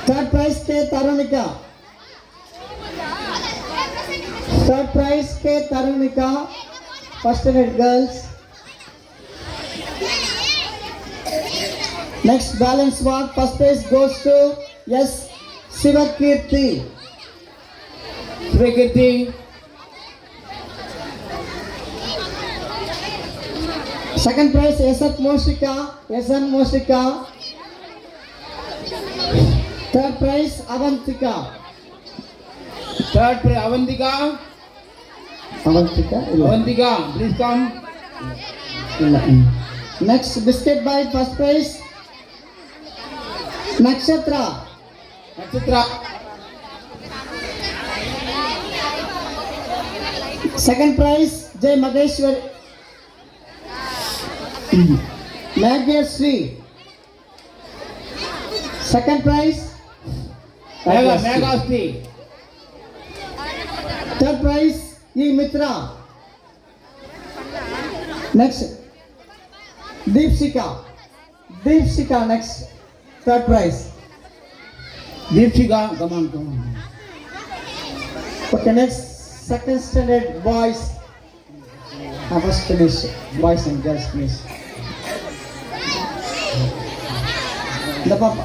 Third prize K Tarunika. Third prize K Tarunika. First standard girls. Next balance walk. First prize goes to S Sivakirti. Sivakirti. Second prize Esat Moshika. Esan Moshika. Third prize Avantika. Third prize Avantika. Avantika. Avantika, please come. Next biscuit bite. First prize Nakshatra. Nakshatra. Second prize Jay Mageshwar. Nagasri. Second prize Megastri. Third prize E Mitra. Next Deepshika. Deepshika next. Third prize. Deepshika, come on. Okay, next second standard boys. First finish boys and girls finish. The papa.